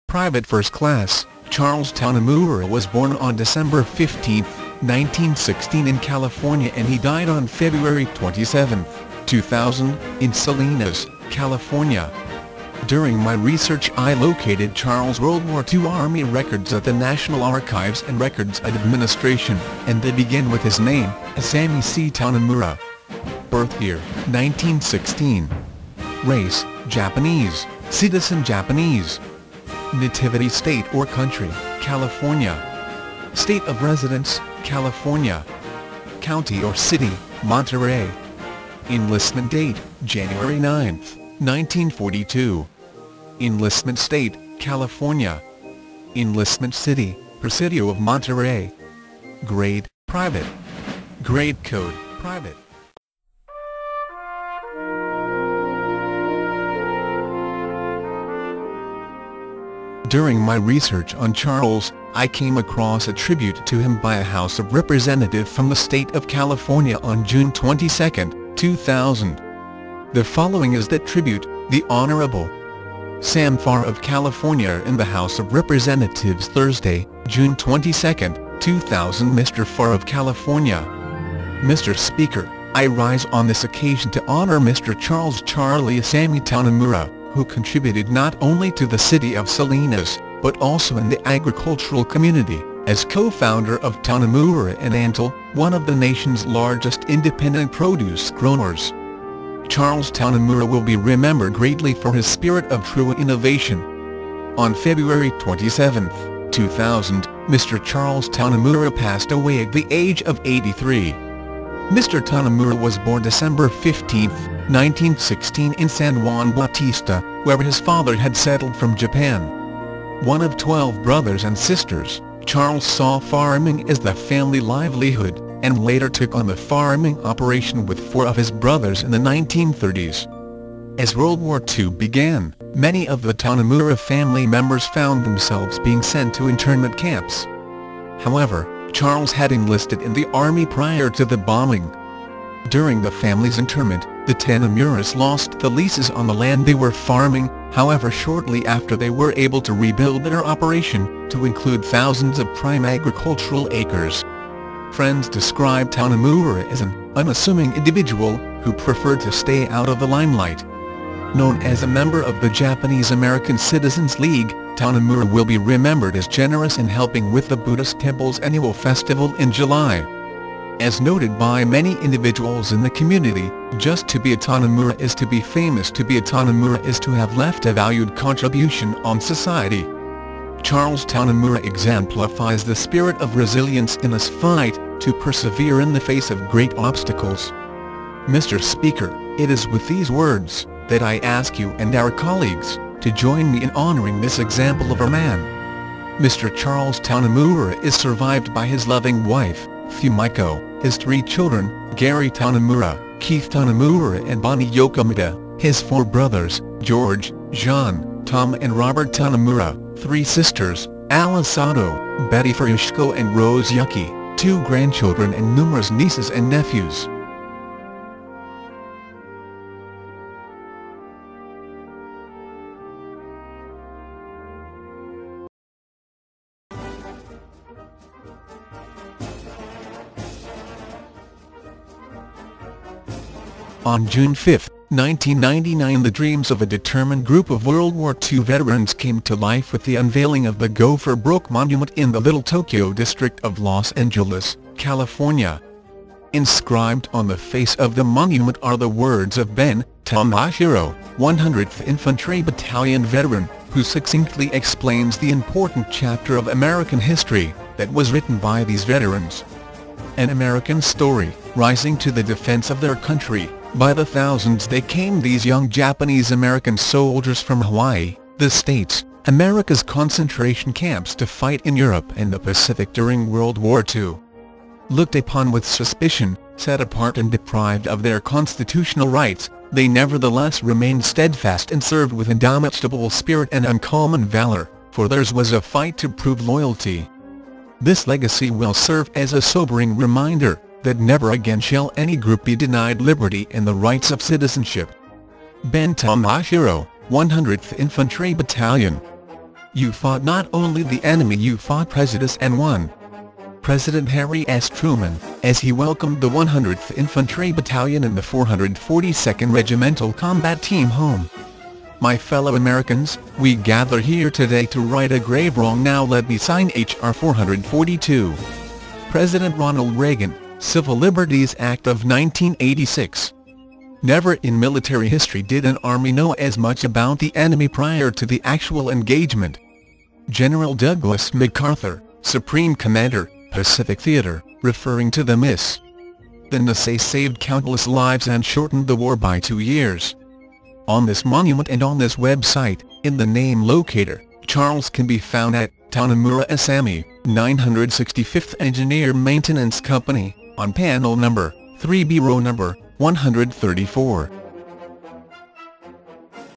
Private First Class, Charles Tanimura was born on December 15, 1916 in California, and he died on February 27, 2000, in Salinas, California. During my research I located Charles' World War II Army records at the National Archives and Records Administration, and they begin with his name, Sammy C. Tanimura. Birth year, 1916. Race, Japanese, citizen Japanese. Nativity state or country, California. State of residence, California. County or city, Monterey. Enlistment date, January 9, 1942. Enlistment state, California. Enlistment city, Presidio of Monterey. Grade, private. Grade code, private. During my research on Charles, I came across a tribute to him by a House of Representatives from the state of California on June 22, 2000. The following is that tribute: the Honorable Sam Farr of California in the House of Representatives, Thursday, June 22, 2000. Mr. Farr of California. Mr. Speaker, I rise on this occasion to honor Mr. Charles Charlie Sammy Tanimura, who contributed not only to the city of Salinas, but also in the agricultural community, as co-founder of Tanimura and Antle, one of the nation's largest independent produce growers. Charles Tanimura will be remembered greatly for his spirit of true innovation. On February 27, 2000, Mr. Charles Tanimura passed away at the age of 83. Mr. Tanimura was born December 15, 1916 in San Juan Bautista, where his father had settled from Japan. One of 12 brothers and sisters, Charles saw farming as the family livelihood, and later took on the farming operation with 4 of his brothers in the 1930s. As World War II began, many of the Tanimura family members found themselves being sent to internment camps. However, Charles had enlisted in the army prior to the bombing. During the family's internment, the Tanimuras lost the leases on the land they were farming. However, shortly after they were able to rebuild their operation, to include thousands of prime agricultural acres. Friends described Tanimura as an unassuming individual, who preferred to stay out of the limelight. Known as a member of the Japanese American Citizens League, Tanimura will be remembered as generous in helping with the Buddhist temple's annual festival in July. As noted by many individuals in the community, just to be a Tanimura is to be famous. To be a Tanimura is to have left a valued contribution on society. Charles Tanimura exemplifies the spirit of resilience in this fight, to persevere in the face of great obstacles. Mr. Speaker, it is with these words that I ask you and our colleagues to join me in honoring this example of a man. Mr. Charles Tanimura is survived by his loving wife, Fumiko, his 3 children, Gary Tanimura, Keith Tanimura and Bonnie Yokomida, his 4 brothers, George, Jean, Tom and Robert Tanimura, 3 sisters, Alice Sato, Betty Furushiko and Rose Yuki, 2 grandchildren and numerous nieces and nephews. On June 5, 1999, the dreams of a determined group of World War II veterans came to life with the unveiling of the Gopher Brook Monument in the Little Tokyo district of Los Angeles, California. Inscribed on the face of the monument are the words of Ben Tamahiro, 100th Infantry Battalion veteran, who succinctly explains the important chapter of American history that was written by these veterans. An American story, rising to the defense of their country. By the thousands they came, these young Japanese-American soldiers from Hawaii, the States, America's concentration camps, to fight in Europe and the Pacific during World War II. Looked upon with suspicion, set apart and deprived of their constitutional rights, they nevertheless remained steadfast and served with indomitable spirit and uncommon valor, for theirs was a fight to prove loyalty. This legacy will serve as a sobering reminder that never again shall any group be denied liberty and the rights of citizenship. Ben Tamahiro, 100th Infantry Battalion. You fought not only the enemy, you fought prejudice and won. President Harry S. Truman, as he welcomed the 100th Infantry Battalion and the 442nd Regimental Combat Team home. My fellow Americans, we gather here today to right a grave wrong. Now let me sign H.R. 442. President Ronald Reagan, Civil Liberties Act of 1986. Never in military history did an army know as much about the enemy prior to the actual engagement. General Douglas MacArthur, Supreme Commander, Pacific Theater, referring to the Miss. The Nisei saved countless lives and shortened the war by 2 years. On this monument and on this website, in the name locator, Charles can be found at Tanimura Asami, 965th Engineer Maintenance Company, on panel number 3B row number 134.